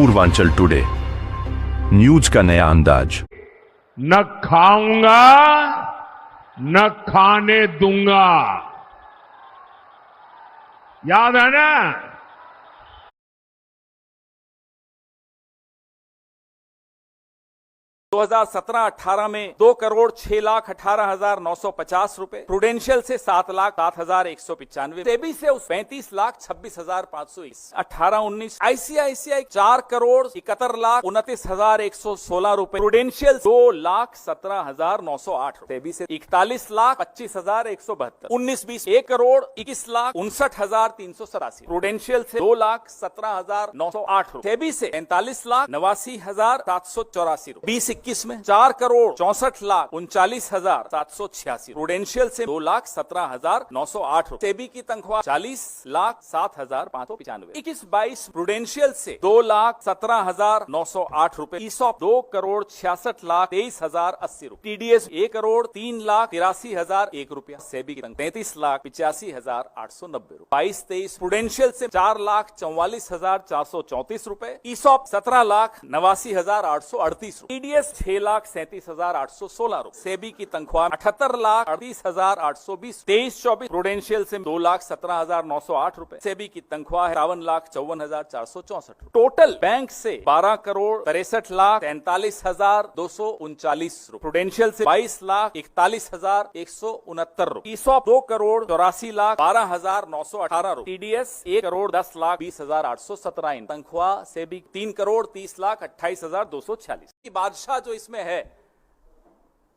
Purvanchal today, news का नया अंदाज। न खाऊंगा न खाने दूंगा, याद है ना? 2017-18 में 2,06,18,950 रुपए, प्रूडेंशियल से 7,07,195, सेबी से 35,26,520, 18-19 आईसीआईसीआई 4,71,29,116 रुपए, प्रूडेंशियल 2,17,908, सेबी से 41,25,172, 19-20 1,21,59,387, प्रूडेंशियल से 2,17,908 रुपए, सेबी से 45,89,784 रुपए, 20-21 में 4,64,39,786, प्रूडेंशियल से 2,17,908 रुपए, सेबी की तनख्वाह 40,07,595, 21-22 प्रूडेंशियल से 2,17,908 रुपए, ईसॉप 2,66,23,080 रुपए, टीडीएस 1,03,83,001 रुपया, सेबी की तनख्वाह 33,85,890 रुपए, 22-23 प्रूडेंशियल से 4,44,434 रुपए, ईसॉप 17,89,838 रुपए, टीडीएस 6,37,816 रुपए, सेबी की तनख्वाह 78,38,820, 23-24 प्रूडेंशियल से 2,17,908 रुपए, सेबी की तनख्वाह 58,54,464 रुपए, टोटल बैंक से 12,63,43,239 रुपए, प्रूडेंशियल से 22,41,169 रुपए, ईसॉप 2,84,12,918 रुपए, टीडीएस 1,10,20,817, तनख्वाह सेबी 3,30,28,246। बादशाह जो इसमें है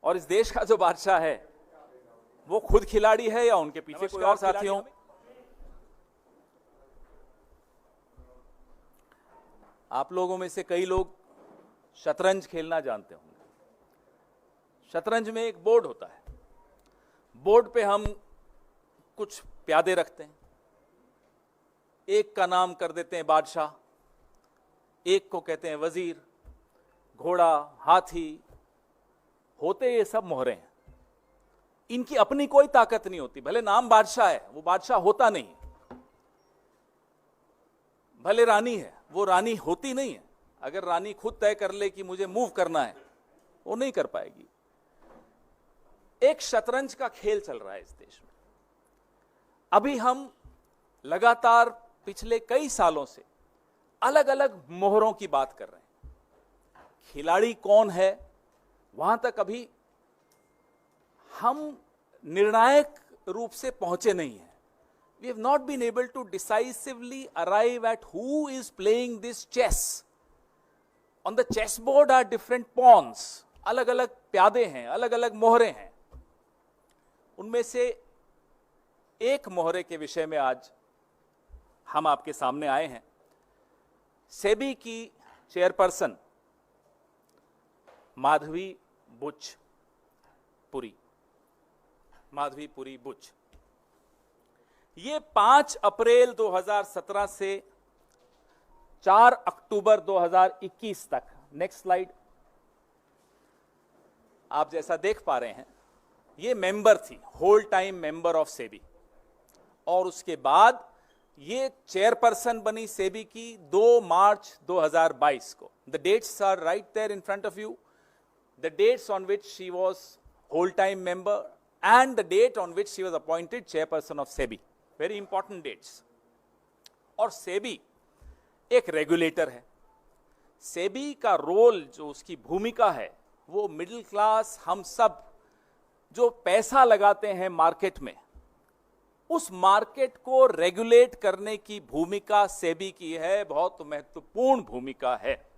और इस देश का जो बादशाह है वो खुद खिलाड़ी है या उनके पीछे कोई और साथी हो? आप लोगों में से कई लोग शतरंज खेलना जानते होंगे। शतरंज में एक बोर्ड होता है, बोर्ड पे हम कुछ प्यादे रखते हैं, एक का नाम कर देते हैं बादशाह, एक को कहते हैं वजीर, घोड़ा, हाथी, होते ये सब मोहरे हैं। इनकी अपनी कोई ताकत नहीं होती, भले नाम बादशाह है वो बादशाह होता नहीं, भले रानी है वो रानी होती नहीं है। अगर रानी खुद तय कर ले कि मुझे मूव करना है वो नहीं कर पाएगी। एक शतरंज का खेल चल रहा है इस देश में। अभी हम लगातार पिछले कई सालों से अलग अलग मोहरों की बात कर रहे हैं। खिलाड़ी कौन है वहां तक अभी हम निर्णायक रूप से पहुंचे नहीं हैं। We have not been able to decisively arrive at who is playing this chess. On the chessboard are different pawns. अलग अलग प्यादे हैं, अलग अलग मोहरे हैं। उनमें से एक मोहरे के विषय में आज हम आपके सामने आए हैं। सेबी की चेयरपर्सन माधवी बुच, ये 5 अप्रैल 2017 से 4 अक्टूबर 2021 तक, नेक्स्ट स्लाइड, आप जैसा देख पा रहे हैं, ये मेंबर थी, whole time member of SEBI, और उसके बाद ये चेयरपर्सन बनी सेबी की 2 मार्च 2022 को। The dates are right there in front of you, the dates on which she was whole-time member and the date on which she was appointed chairperson of SEBI. Very important dates. और SEBI एक regulator है। SEBI का role, जो उसकी भूमिका है, वो middle class, हम सब जो पैसा लगाते हैं मार्केट में, उस मार्केट को रेगुलेट करने की भूमिका SEBI की है, बहुत महत्वपूर्ण भूमिका है।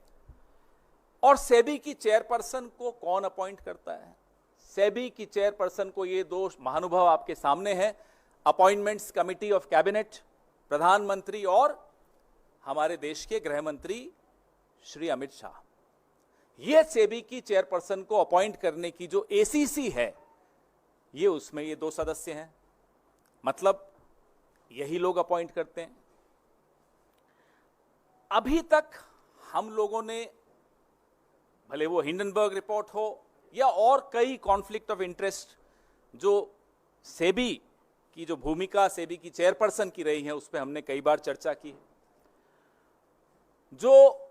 और सेबी की चेयरपर्सन को कौन अपॉइंट करता है? सेबी की चेयरपर्सन को ये 2 महानुभाव आपके सामने हैं, अपॉइंटमेंट्स कमिटी ऑफ कैबिनेट, प्रधानमंत्री और हमारे देश के गृह मंत्री श्री अमित शाह। ये सेबी की चेयरपर्सन को अपॉइंट करने की जो एसीसी है, ये उसमें ये 2 सदस्य हैं, मतलब यही लोग अपॉइंट करते हैं। अभी तक हम लोगों ने, भले वो हिंडनबर्ग रिपोर्ट हो या और कई कॉन्फ्लिक्ट ऑफ इंटरेस्ट जो सेबी की जो भूमिका सेबी की चेयरपर्सन की रही है, उस पर हमने कई बार चर्चा की। जो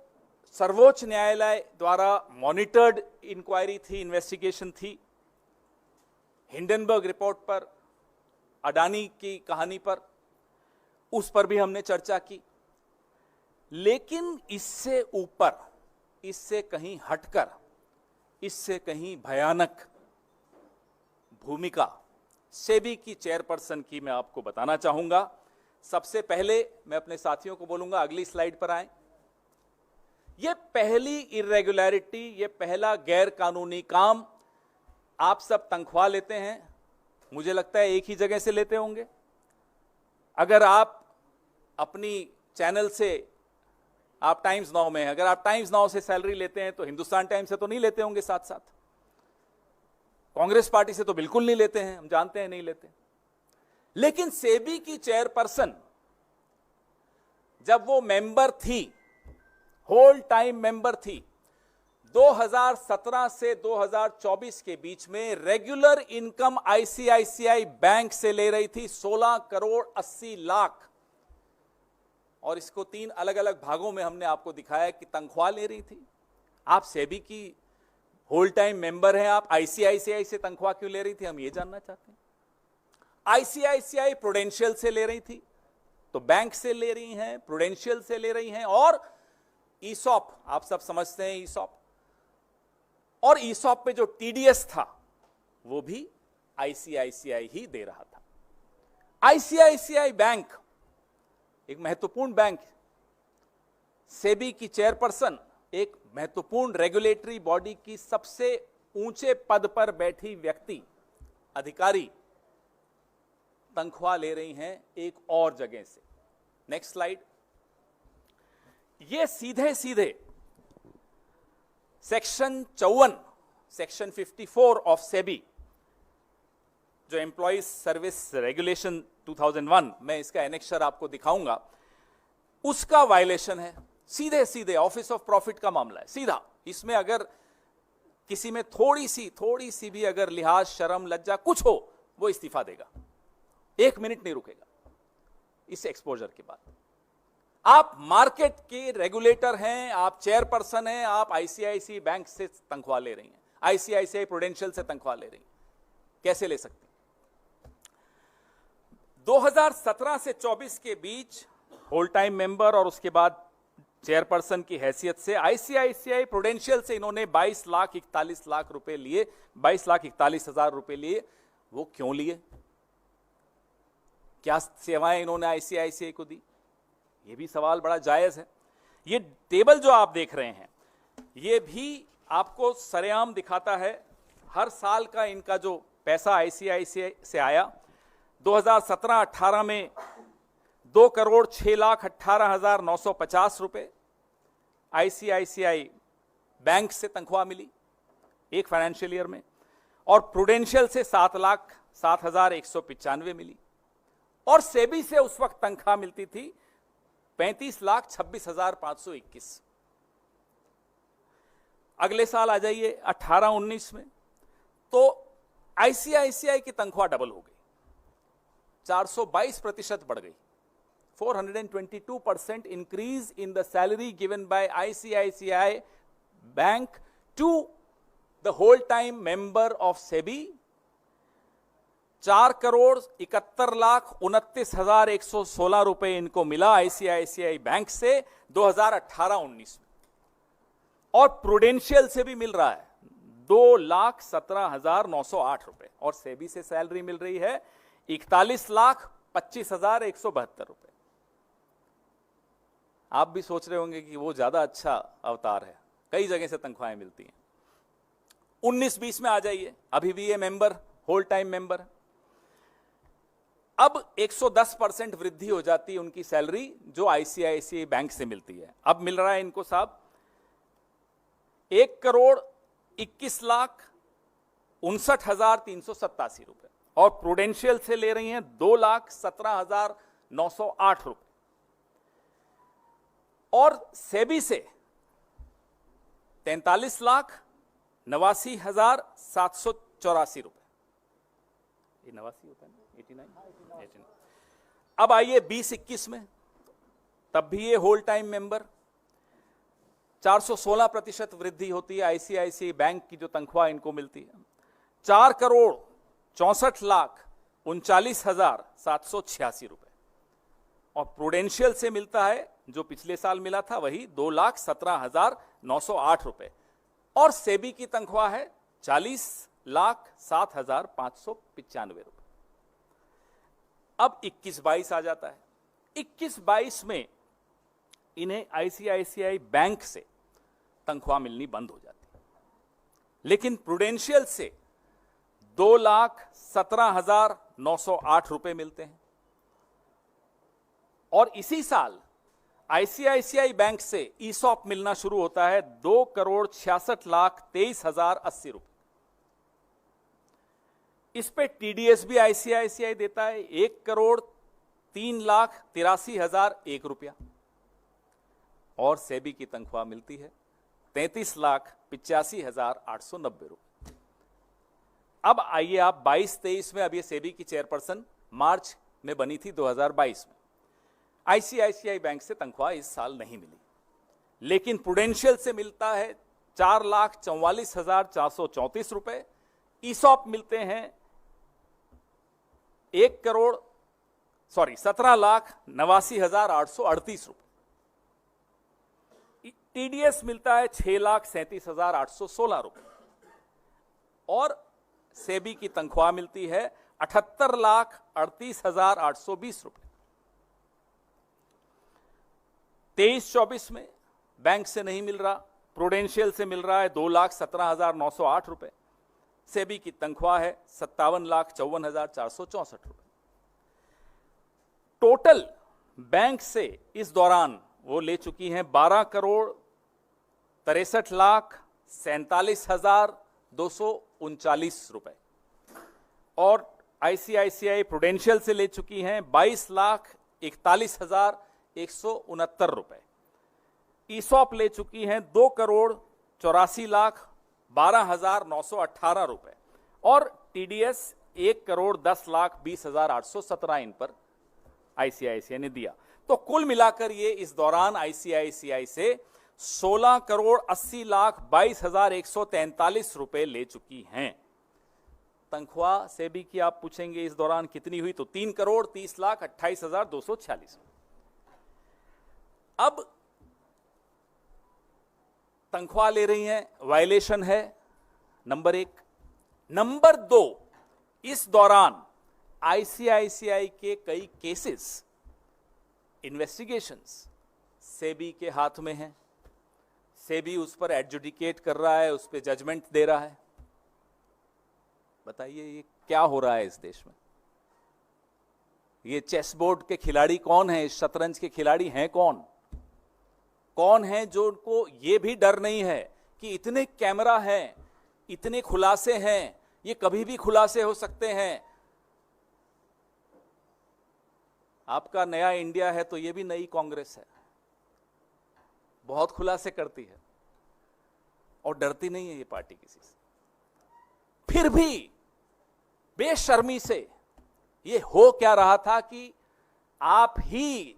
सर्वोच्च न्यायालय द्वारा मॉनिटर्ड इंक्वायरी थी, इन्वेस्टिगेशन थी, हिंडनबर्ग रिपोर्ट पर, अडानी की कहानी पर, उस पर भी हमने चर्चा की। लेकिन इससे ऊपर, इससे कहीं हटकर, इससे कहीं भयानक भूमिका सेबी की चेयरपर्सन की मैं आपको बताना चाहूंगा। सबसे पहले मैं अपने साथियों को बोलूंगा, अगली स्लाइड पर आए। यह पहली इरेगुलरिटी, यह पहला गैर कानूनी काम। आप सब तनख्वाह लेते हैं, मुझे लगता है एक ही जगह से लेते होंगे। अगर आप अपनी चैनल से, आप टाइम्स नाउ में, अगर आप टाइम्स नाउ से सैलरी लेते हैं तो हिंदुस्तान टाइम्स से तो नहीं लेते होंगे साथ साथ। कांग्रेस पार्टी से तो बिल्कुल नहीं लेते हैं, हम जानते हैं नहीं लेते। लेकिन सेबी की चेयरपर्सन जब वो मेंबर थी, होल टाइम मेंबर थी, 2017 से 2024 के बीच में रेगुलर इनकम आईसीआईसीआई बैंक से ले रही थी 16 करोड़ 80 लाख। और इसको 3 अलग अलग भागों में हमने आपको दिखाया कि तनख्वाह ले रही थी। आप सेबी की होल टाइम मेंबर हैं, आप आईसीआईसीआई से तनख्वाह क्यों ले रही थी, हम ये जानना चाहते हैं। आईसीआईसीआई प्रूडेंशियल से ले रही थी, तो बैंक से ले रही हैं, प्रूडेंशियल से ले रही हैं। और ईसॉप, आप सब समझते हैं ईसॉप, और ईसॉप पे जो टीडीएस था वो भी आईसीआईसीआई ही दे रहा था। आईसीआईसीआई बैंक एक महत्वपूर्ण बैंक, सेबी की चेयरपर्सन एक महत्वपूर्ण रेगुलेटरी बॉडी की सबसे ऊंचे पद पर बैठी व्यक्ति, अधिकारी, तनख्वाह ले रही हैं एक और जगह से। Next slide. ये सीधे सीधे सेक्शन 54, सेक्शन 54 ऑफ सेबी, जो एम्प्लॉइज सर्विस रेगुलेशन 2001, मैं इसका एनेक्शर आपको दिखाऊंगा, उसका वायलेशन है। सीधे सीधे ऑफिस ऑफ प्रॉफिट का मामला है, सीधा। इसमें अगर किसी में थोड़ी सी भी अगर लिहाज, शर्म, लज्जा कुछ हो, वो इस्तीफा देगा, 1 मिनट नहीं रुकेगा इस एक्सपोजर के बाद। आप मार्केट के रेगुलेटर हैं, आप चेयरपर्सन हैं, आप आईसीआईसीआई बैंक से तनख्वाह ले रही हैं, आईसीआईसीआई प्रूडेंशियल से तनख्वाह ले रही हैं, कैसे ले सकती? 2017 से 24 के बीच होल टाइम मेंबर और उसके बाद चेयरपर्सन की हैसियत से आईसीआईसीआई प्रूडेंशियल से इन्होंने 22,41,00,000 रुपए लिए, 22,41,000 रुपए लिए। वो क्यों लिए? क्या सेवाएं इन्होंने आईसीआईसीआई को दी? ये भी सवाल बड़ा जायज है। ये टेबल जो आप देख रहे हैं, ये भी आपको सरेआम दिखाता है हर साल का इनका जो पैसा आईसीआईसीआई से आया। 2017-18 में 2,06,18,950 रुपए आईसीआईसीआई बैंक से तनख्वाह मिली एक फाइनेंशियल ईयर में, और प्रूडेंशियल से 7,07,195 मिली, और सेबी से उस वक्त तनख्वाह मिलती थी 35,26,521। अगले साल आ जाइए 18-19 में, तो आईसीआईसीआई की तनख्वाह डबल हो गई, 422% बढ़ गई। 422% increase in the salary given by ICICI Bank to the whole time member of SEBI। 4,71,29,116 रुपए इनको मिला आईसीआईसीआई बैंक से 2018-19 में, और प्रूडेंशियल से भी मिल रहा है 2,17,908 रुपए, और सेबी से सैलरी मिल रही है 41,25,172 रुपए। आप भी सोच रहे होंगे कि वो ज्यादा अच्छा अवतार है, कई जगह से तनख्वाहें मिलती हैं। 19-20 में आ जाइए, अभी भी ये मेंबर, होल टाइम मेंबर। अब 110% वृद्धि हो जाती है उनकी सैलरी जो आईसीआईसीआई बैंक से मिलती है। अब मिल रहा है इनको साहब 1,21,59,387 रुपए, और प्रूडेंशियल से ले रही हैं 2,17,908 रुपए, और सेबी से 43,89,784 रुपए। ये 89 होता है ना, 89। अब आइए 20-21 में, तब भी ये होल टाइम मेंबर 416% वृद्धि होती है आईसीआईसीआई बैंक की जो तनख्वाह इनको मिलती है। 4,64,39,786 रुपए। और प्रूडेंशियल से मिलता है, जो पिछले साल मिला था वही 2,17,908 रुपए। और सेबी की तनख्वाह है 40,07,595 रुपए। अब 21-22 आ जाता है। 21-22 में इन्हें आईसीआईसीआई बैंक से तनख्वाह मिलनी बंद हो जाती है, लेकिन प्रूडेंशियल से 2,17,908 रुपए मिलते हैं। और इसी साल आईसीआईसीआई बैंक से ईसॉप मिलना शुरू होता है 2,66,23,080 रुपए। इस पे टीडीएस भी आईसीआईसीआई देता है 1,03,83,001 रुपया। और सेबी की तनख्वाह मिलती है 33,85,890 रुपए। अब आइए आप 22-23 में, अब ये सेबी की चेयरपर्सन मार्च में बनी थी 2022 में। आईसीआईसीआई बैंक से तनख्वाह इस साल नहीं मिली, लेकिन प्रूडेंशियल से मिलता है 4,44,434 रुपए। ईसॉप मिलते हैं 17,89,838 रुपए। टीडीएस मिलता है 6,37,816 रुपए। और सेबी की तनख्वाह मिलती है 78,38,820 रुपए। 23-24 में बैंक से नहीं मिल रहा, प्रूडेंशियल से मिल रहा है 2,17,908 रुपए। सेबी की तनख्वाह है 57,54,464 रुपए। टोटल बैंक से इस दौरान वो ले चुकी हैं 12,63,47,239 रुपए। और आईसीआईसीआई प्रूडेंशियल से ले चुकी हैं 22,41,169 रुपए। ईसॉप ले चुकी हैं 2,84,12,918 रुपए। और टीडीएस 1,10,20,817 इन पर आईसीआईसीआई ने दिया। तो कुल मिलाकर ये इस दौरान आईसीआईसीआई से 16,80,22,143 रुपए ले चुकी हैं। तनख्वाह सेबी की आप पूछेंगे इस दौरान कितनी हुई, तो 3,30,28,246। अब तनख्वाह ले रही हैं, वायलेशन है, नंबर 1। नंबर 2, इस दौरान आईसीआईसीआई के कई केसेस, इन्वेस्टिगेशंस सेबी के हाथ में हैं। सेबी उस पर एडजुडिकेट कर रहा है, उस पर जजमेंट दे रहा है। बताइए ये क्या हो रहा है इस देश में? ये चेस बोर्ड के खिलाड़ी कौन है? इस शतरंज के खिलाड़ी हैं कौन? कौन है जो उनको ये भी डर नहीं है कि इतने कैमरा हैं, इतने खुलासे हैं, ये कभी भी खुलासे हो सकते हैं। आपका नया इंडिया है तो ये भी नई कांग्रेस है, बहुत खुलासे करती है और डरती नहीं है ये पार्टी किसी से। फिर भी बेशर्मी से ये हो क्या रहा था कि आप ही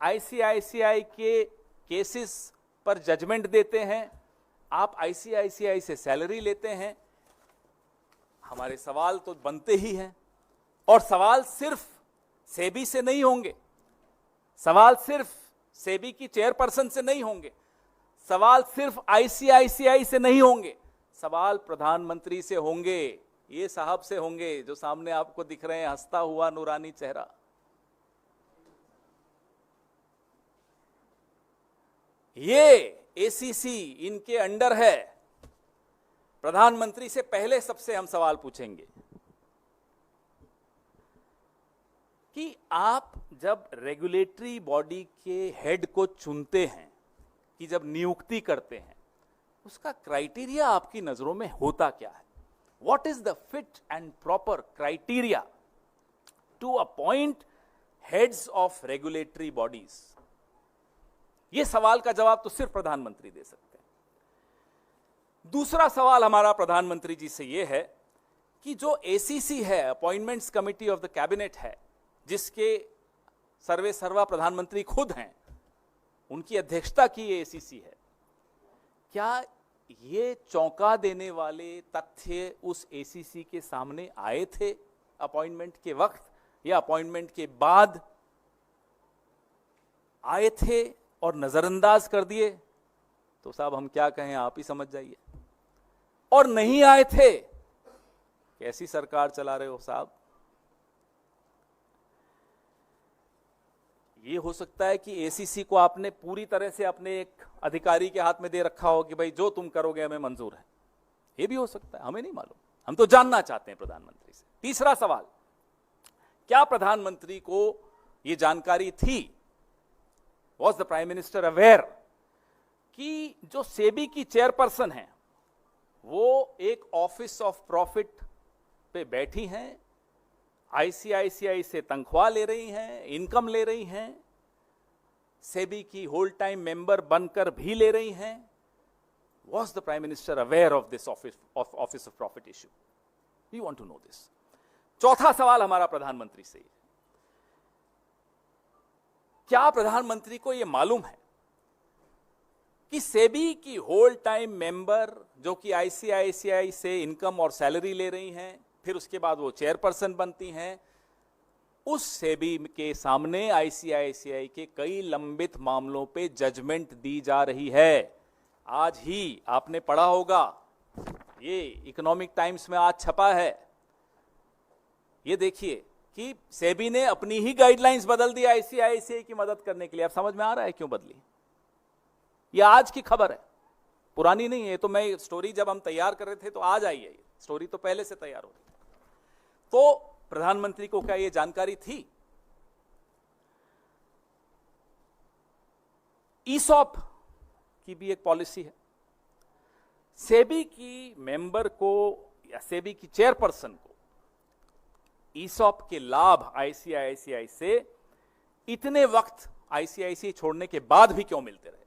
आईसीआईसीआई के केसेस पर जजमेंट देते हैं, आप आईसीआईसीआई से सैलरी लेते हैं। हमारे सवाल तो बनते ही हैं, और सवाल सिर्फ सेबी से नहीं होंगे, सवाल सिर्फ सेबी की चेयरपर्सन से नहीं होंगे, सवाल सिर्फ आईसीआईसीआई से नहीं होंगे, सवाल प्रधानमंत्री से होंगे, ये साहब से होंगे जो सामने आपको दिख रहे हैं, हंसता हुआ नूरानी चेहरा। ये एसीसी इनके अंडर है। प्रधानमंत्री से पहले सबसे हम सवाल पूछेंगे कि आप जब रेगुलेटरी बॉडी के हेड को चुनते हैं, कि जब नियुक्ति करते हैं, उसका क्राइटेरिया आपकी नजरों में होता क्या है? What is the fit and proper criteria to appoint heads of regulatory bodies? यह सवाल का जवाब तो सिर्फ प्रधानमंत्री दे सकते हैं। दूसरा सवाल हमारा प्रधानमंत्री जी से यह है कि जो एसीसी है, appointments committee of the cabinet है, जिसके सर्वे सर्वा प्रधानमंत्री खुद हैं, उनकी अध्यक्षता की ये एसीसी है, क्या ये चौंका देने वाले तथ्य उस एसीसी के सामने आए थे अपॉइंटमेंट के वक्त या अपॉइंटमेंट के बाद आए थे और नजरअंदाज कर दिए? तो साहब हम क्या कहें, आप ही समझ जाइए। और नहीं आए थे, कैसी सरकार चला रहे हो साहब? ये हो सकता है कि एसीसी को आपने पूरी तरह से अपने एक अधिकारी के हाथ में दे रखा हो कि भाई जो तुम करोगे हमें मंजूर है। ये भी हो सकता है, हमें नहीं मालूम। हम तो जानना चाहते हैं प्रधानमंत्री से। तीसरा सवाल, क्या प्रधानमंत्री को यह जानकारी थी, was the prime minister aware कि जो सेबी की चेयरपर्सन है वो एक ऑफिस ऑफ प्रॉफिट पे बैठी हैं, आईसीआईसीआई से तनख्वाह ले रही हैं, इनकम ले रही हैं, सेबी की होल टाइम मेंबर बनकर भी ले रही हैं? Was the prime minister aware of this office of profit issue? We want to know this. चौथा सवाल हमारा प्रधानमंत्री से, क्या प्रधानमंत्री को यह मालूम है कि सेबी की होल टाइम मेंबर जो कि आईसीआईसीआई से इनकम और सैलरी ले रही हैं, फिर उसके बाद वो चेयरपर्सन बनती हैं, उस सेबी के सामने आईसीआईसीआई के कई लंबित मामलों पे जजमेंट दी जा रही है? आज ही आपने पढ़ा होगा, ये इकोनॉमिक टाइम्स में आज छपा है। ये देखिए कि सेबी ने अपनी ही गाइडलाइंस बदल दी आईसीआईसीआई की मदद करने के लिए। अब समझ में आ रहा है क्यों बदली? ये आज की खबर है, पुरानी नहीं है। तो मैं स्टोरी जब हम तैयार कर रहे थे तो आज आई है, ये स्टोरी तो पहले से तैयार हो रही थी। तो प्रधानमंत्री को क्या ये जानकारी थी? ईसॉप की भी एक पॉलिसी है, सेबी की मेंबर को या सेबी की चेयरपर्सन को ईसॉप के लाभ आईसीआईसीआई से इतने वक्त आईसीआईसीआई छोड़ने के बाद भी क्यों मिलते रहे?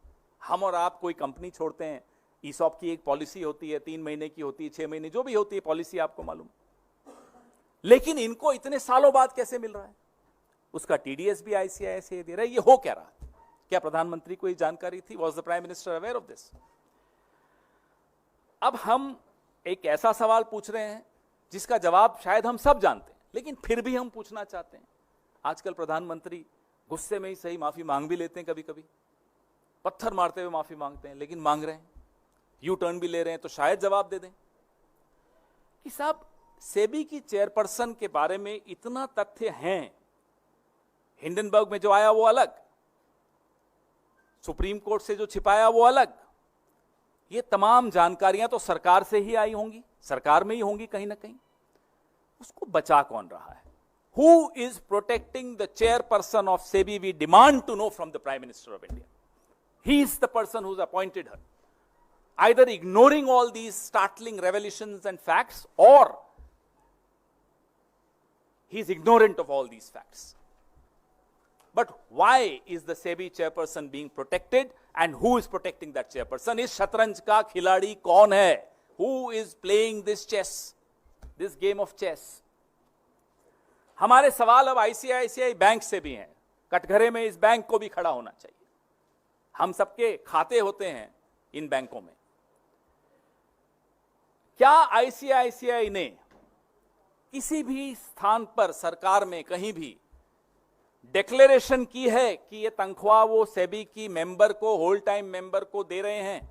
हम और आप कोई कंपनी छोड़ते हैं, ईसॉप की एक पॉलिसी होती है, 3 महीने की होती है, 6 महीने, जो भी होती है पॉलिसी, आपको मालूम। लेकिन इनको इतने सालों बाद कैसे मिल रहा है? उसका टीडीएस भी आईसीआईसीआई दे रहा है। ये हो क्या रहा है? क्या प्रधानमंत्री को ये जानकारी थी? Was the prime minister aware of this? अब हम एक ऐसा सवाल पूछ रहे हैं जिसका जवाब शायद हम सब जानते हैं, लेकिन फिर भी हम पूछना चाहते हैं। आजकल प्रधानमंत्री गुस्से में ही सही माफी मांग भी लेते हैं, कभी कभी पत्थर मारते हुए माफी मांगते हैं, लेकिन मांग रहे हैं, यू टर्न भी ले रहे हैं, तो शायद जवाब दे दें कि साहब सेबी की चेयरपर्सन के बारे में इतना तथ्य हैं, हिंडनबर्ग में जो आया वो अलग, सुप्रीम कोर्ट से जो छिपाया वो अलग, ये तमाम जानकारियां तो सरकार से ही आई होंगी, सरकार में ही होंगी कहीं ना कहीं। उसको बचा कौन रहा है? Who is protecting the chairperson of SEBI? We demand to know from the Prime Minister of India. He is the person who's appointed her. Either ignoring all these startling revelations and facts, or he's ignorant of all these facts. But why is the SEBI chairperson being protected, and who is protecting that chairperson? इस शतरंज का खिलाड़ी कौन है? Who is playing this chess, this game of chess? हमारे सवाल अब ICICI bank से भी हैं। कटघरे में इस बैंक को भी खड़ा होना चाहिए। हम सबके खाते होते हैं इन बैंकों में। क्या आईसीआईसीआई ने किसी भी स्थान पर सरकार में कहीं भी डिक्लेरेशन की है कि ये तनख्वाह वो सेबी की मेंबर को, होल टाइम मेंबर को दे रहे हैं,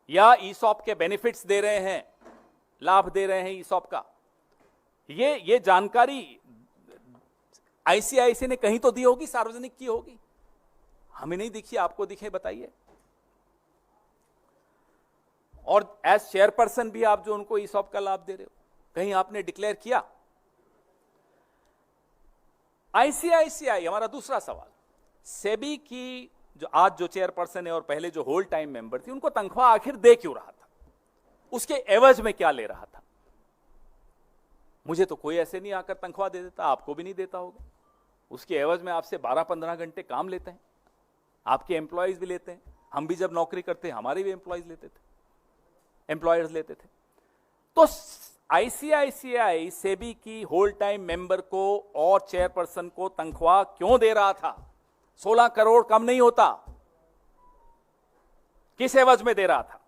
या ईसॉप के बेनिफिट्स दे रहे हैं, लाभ दे रहे हैं ईसॉप का? ये जानकारी आईसीआईसीआई ने कहीं तो दी होगी, सार्वजनिक की होगी। हमें नहीं दिखी, आपको दिखे, बताइए। और एज चेयरपर्सन भी आप जो उनको ईसॉप का लाभ दे रहे हो, कहीं आपने डिक्लेयर किया? आईसीआईसीआई, हमारा दूसरा सवाल, सेबी की जो आज जो चेयरपर्सन है और पहले जो होल टाइम मेंबर थी, उनको तनख्वाह आखिर दे क्यों रहा था? उसके एवज में क्या ले रहा था? मुझे तो कोई ऐसे नहीं आकर तनख्वाह दे देता, आपको भी नहीं देता होगा। उसके एवज में आपसे 12-15 घंटे काम लेते हैं, आपके एम्प्लॉयज भी लेते हैं। हम भी जब नौकरी करते हैं हमारे भी एम्प्लॉयज लेते थे, एम्प्लॉयर्स लेते थे। तो आईसीआईसीआई सेबी की होल टाइम मेंबर को और चेयरपर्सन को तनख्वाह क्यों दे रहा था? 16 करोड़ कम नहीं होता। किस एवज में दे रहा था?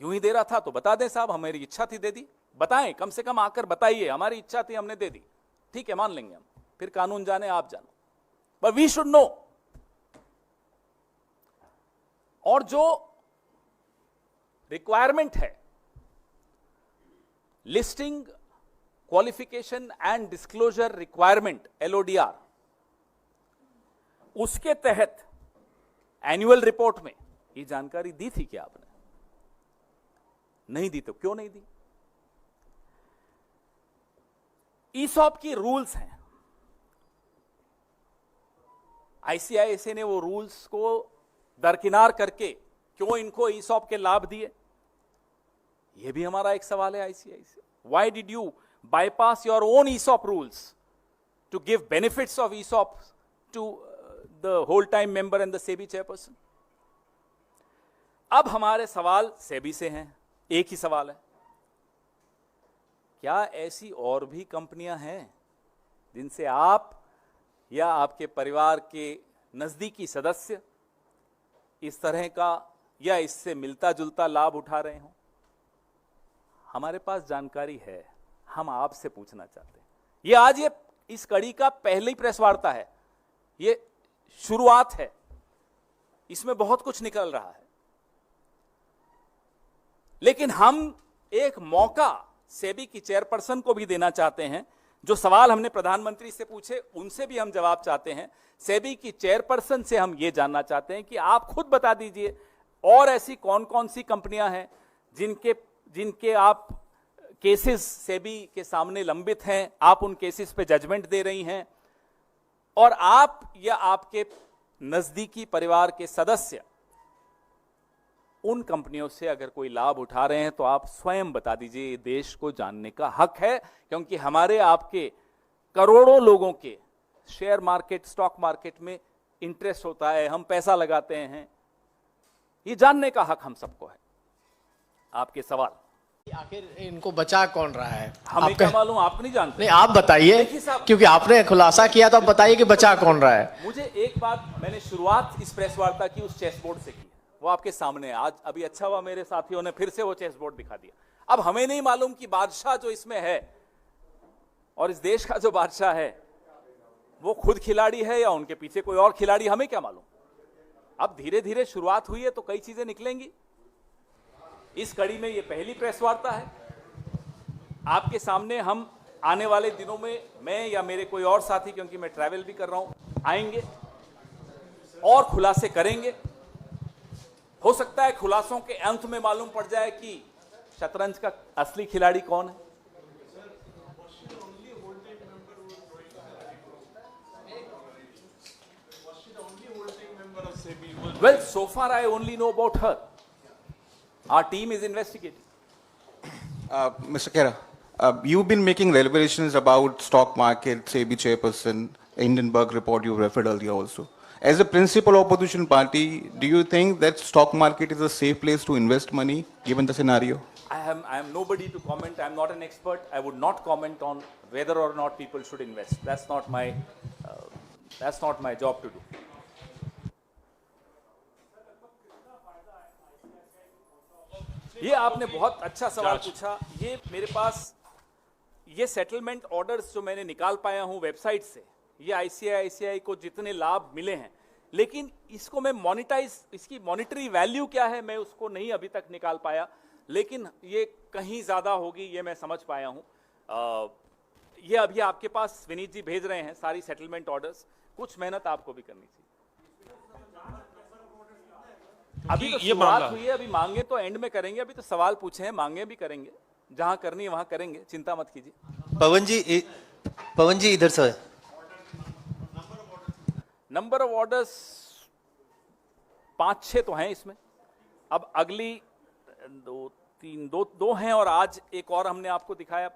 यूं ही दे रहा था तो बता दें साहब, हमारी इच्छा थी दे दी, बताएं, कम से कम आकर बताइए हमारी इच्छा थी हमने दे दी, ठीक है मान लेंगे हम, फिर कानून जाने आप जानो, बट वी शुड नो। और जो रिक्वायरमेंट है listing qualification and disclosure requirement LODR, उसके तहत एनुअल रिपोर्ट में ये जानकारी दी थी क्या आपने? नहीं दी तो क्यों नहीं दी? ईसॉप की रूल्स हैं, ICICI ने वो रूल्स को दरकिनार करके क्यों इनको ईसॉप के लाभ दिए? ये भी हमारा एक सवाल है ICICI। Why did you bypass your own ESOP rules to give benefits of ESOP to the whole-time member and the SEBI chairperson? अब हमारे सवाल SEBI से हैं, एक ही सवाल है, क्या ऐसी और भी कंपनियां हैं जिनसे आप या आपके परिवार के नजदीकी सदस्य इस तरह का या इससे मिलता जुलता लाभ उठा रहे हो? हमारे पास जानकारी है, हम आपसे पूछना चाहते हैं। ये आज ये इस कड़ी का पहली प्रेस वार्ता है, ये शुरुआत है, इसमें बहुत कुछ निकल रहा है, लेकिन हम एक मौका सेबी की चेयरपर्सन को भी देना चाहते हैं। जो सवाल हमने प्रधानमंत्री से पूछे उनसे भी हम जवाब चाहते हैं। सेबी की चेयरपर्सन से हम ये जानना चाहते हैं कि आप खुद बता दीजिए और ऐसी कौन कौन सी कंपनियां हैं जिनके आप केसेस सेबी के सामने लंबित हैं, आप उन केसेस पे जजमेंट दे रही हैं, और आप या आपके नजदीकी परिवार के सदस्य उन कंपनियों से अगर कोई लाभ उठा रहे हैं तो आप स्वयं बता दीजिए। ये देश को जानने का हक है, क्योंकि हमारे आपके करोड़ों लोगों के शेयर मार्केट, स्टॉक मार्केट में इंटरेस्ट होता है, हम पैसा लगाते हैं, ये जानने का हक हम सबको है। आपके सवाल, आखिर इनको बचा कौन रहा है? हमें क्या मालूम, आप नहीं जानते? नहीं, आप बताइए, क्योंकि आपने खुलासा किया तो आप बताइए कि बचा कौन रहा है। मुझे एक बात, मैंने शुरुआत इस प्रेस वार्ता की उस चेस बोर्ड से की, वो आपके सामने है। आज अभी अच्छा हुआ मेरे साथियों ने फिर से वो चेस बोर्ड दिखा दिया। अब हमें नहीं मालूम कि बादशाह जो इसमें है और इस देश का जो बादशाह है वो खुद खिलाड़ी है या उनके पीछे कोई और खिलाड़ी, हमें क्या मालूम। अब धीरे धीरे शुरुआत हुई है तो कई चीजें निकलेंगी। इस कड़ी में ये पहली प्रेस वार्ता है। आपके सामने हम आने वाले दिनों में, मैं या मेरे कोई और साथी, क्योंकि मैं ट्रैवल भी कर रहा हूं, आएंगे और खुलासे करेंगे। हो सकता है खुलासों के अंत में मालूम पड़ जाए कि शतरंज का असली खिलाड़ी कौन है। Well, so far I only know about her. Our team is investigating. Mr. Khera, you've been making revelations about stock market, SEBI chairperson, Hindenburg report you referred earlier also. As a principal opposition party, do you think that stock market is a safe place to invest money given the scenario? I am nobody to comment. I am not an expert. I would not comment on whether or not people should invest. That's not my job to do. ये आपने बहुत अच्छा सवाल पूछा। ये मेरे पास ये settlement orders जो मैंने निकाल पाया हूं वेबसाइट से, ये ICICI को जितने लाभ मिले हैं, लेकिन इसको मैं इसकी मॉनिटरी वैल्यू क्या है मैं उसको नहीं अभी तक निकाल पाया, लेकिन ये कहीं ज्यादा होगी ये मैं समझ पाया हूं। ये अभी आपके पास विनीत जी भेज रहे हैं सारी सेटलमेंट ऑर्डर्स। कुछ मेहनत आपको भी करनी चाहिए। अभी तो शुरुआत हुई है, अभी मांगे तो एंड में करेंगे। अभी तो सवाल पूछे हैं, मांगे भी करेंगे, जहां करनी है वहां करेंगे, चिंता मत कीजिए। पवन जी इधर से। नंबर ऑफ ऑर्डर्स 5-6 तो हैं इसमें। अब अगली 2 हैं और आज एक और हमने आपको दिखाया,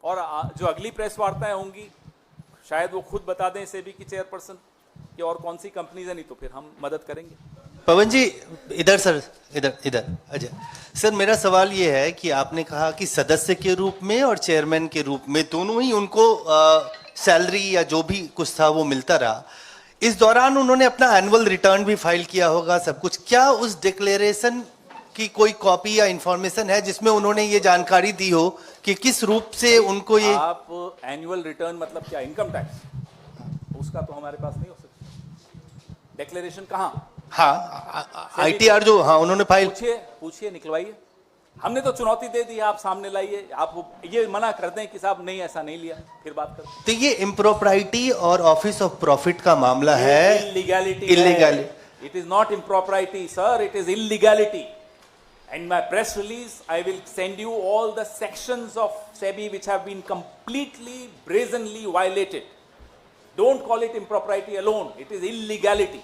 और जो अगली प्रेस वार्ताएं होंगी शायद वो खुद बता दें सेबी की चेयरपर्सन कि और कौन सी कंपनीज है, नहीं तो फिर हम मदद करेंगे। पवन जी इधर सर, इधर अजय सर, मेरा सवाल ये है कि आपने कहा कि सदस्य के रूप में और चेयरमैन के रूप में दोनों ही उनको सैलरी या जो भी कुछ था वो मिलता रहा। इस दौरान उन्होंने अपना एनुअल रिटर्न भी फाइल किया होगा सब कुछ, क्या उस डिक्लेरेशन की कोई कॉपी या इंफॉर्मेशन है जिसमें उन्होंने ये जानकारी दी हो कि किस रूप से उनको ये आप एनुअल रिटर्न मतलब क्या, इनकम टैक्स, उसका तो हमारे पास नहीं हो सकता। डिक्लेरेशन कहाँ? हाँ ITR जो हाँ उन्होंने फाइल, पूछिए निकलवाइए। हमने तो चुनौती दे दी, आप सामने लाइए। आप ये मना कर दें कि साहब नहीं ऐसा नहीं लिया, फिर बात करते हैं। तो ये इम्प्रोप्राइटी और ऑफिस ऑफ प्रॉफिट का मामला है, illegality. It is not impropriety, sir. It is illegality. In my press release, I will send you all the sections of SEBI which have been completely, brazenly violated. Don't call it impropriety alone. It is illegality.